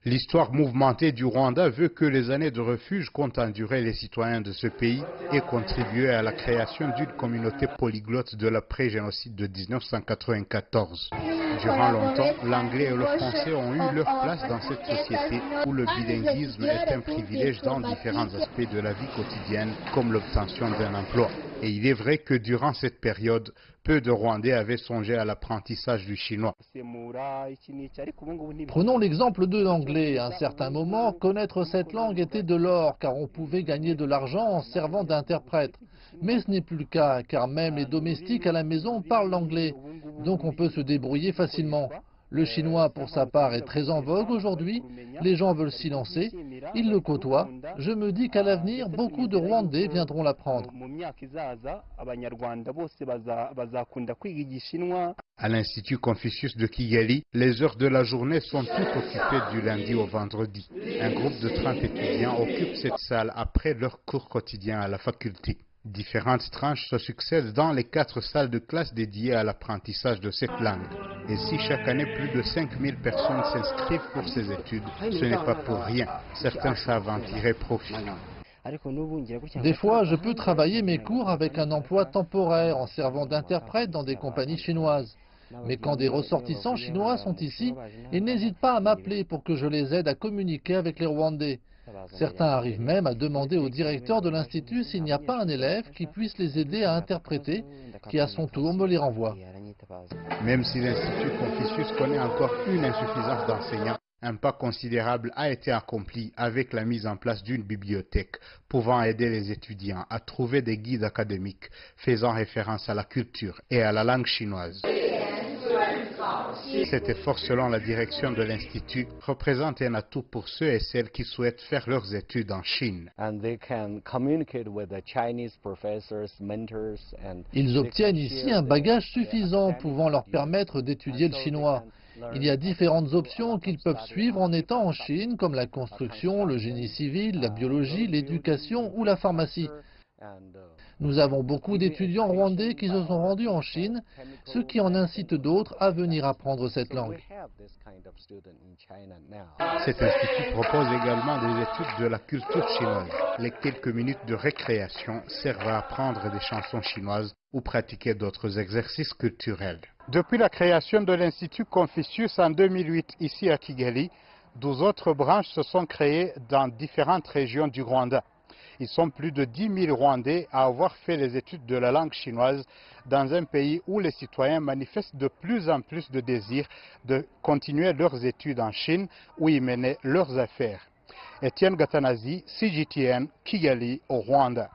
L'histoire mouvementée du Rwanda veut que les années de refuge qu'ont enduré les citoyens de ce pays aient contribué à la création d'une communauté polyglotte de l'après-génocide de 1994. Durant longtemps, l'anglais et le français ont eu leur place dans cette société où le bilinguisme est un privilège dans différents aspects de la vie quotidienne, comme l'obtention d'un emploi. Et il est vrai que durant cette période, peu de Rwandais avaient songé à l'apprentissage du chinois. Prenons l'exemple de l'anglais. À un certain moment, connaître cette langue était de l'or, car on pouvait gagner de l'argent en servant d'interprète. Mais ce n'est plus le cas, car même les domestiques à la maison parlent l'anglais. Donc on peut se débrouiller facilement. Le chinois, pour sa part, est très en vogue aujourd'hui. Les gens veulent s'y lancer. Ils le côtoient. Je me dis qu'à l'avenir, beaucoup de Rwandais viendront l'apprendre. À l'Institut Confucius de Kigali, les heures de la journée sont toutes occupées du lundi au vendredi. Un groupe de 30 étudiants occupe cette salle après leur cours quotidien à la faculté. Différentes tranches se succèdent dans les 4 salles de classe dédiées à l'apprentissage de cette langue. Et si chaque année plus de 5000 personnes s'inscrivent pour ces études, ce n'est pas pour rien. Certains savent en tirer profit. Des fois, je peux travailler mes cours avec un emploi temporaire en servant d'interprète dans des compagnies chinoises. Mais quand des ressortissants chinois sont ici, ils n'hésitent pas à m'appeler pour que je les aide à communiquer avec les Rwandais. Certains arrivent même à demander au directeur de l'Institut s'il n'y a pas un élève qui puisse les aider à interpréter, qui à son tour me les renvoie. Même si l'Institut Confucius connaît encore une insuffisance d'enseignants, un pas considérable a été accompli avec la mise en place d'une bibliothèque pouvant aider les étudiants à trouver des guides académiques faisant référence à la culture et à la langue chinoise. Cet effort, selon la direction de l'Institut, représente un atout pour ceux et celles qui souhaitent faire leurs études en Chine. Ils obtiennent ici un bagage suffisant pouvant leur permettre d'étudier le chinois. Il y a différentes options qu'ils peuvent suivre en étant en Chine, comme la construction, le génie civil, la biologie, l'éducation ou la pharmacie. Nous avons beaucoup d'étudiants rwandais qui se sont rendus en Chine, ce qui en incite d'autres à venir apprendre cette langue. Cet institut propose également des études de la culture chinoise. Les quelques minutes de récréation servent à apprendre des chansons chinoises ou pratiquer d'autres exercices culturels. Depuis la création de l'Institut Confucius en 2008 ici à Kigali, 12 autres branches se sont créées dans différentes régions du Rwanda. Ils sont plus de 10 000 Rwandais à avoir fait les études de la langue chinoise dans un pays où les citoyens manifestent de plus en plus de désir de continuer leurs études en Chine où y mener leurs affaires. Etienne Gatanazi, CGTN, Kigali, au Rwanda.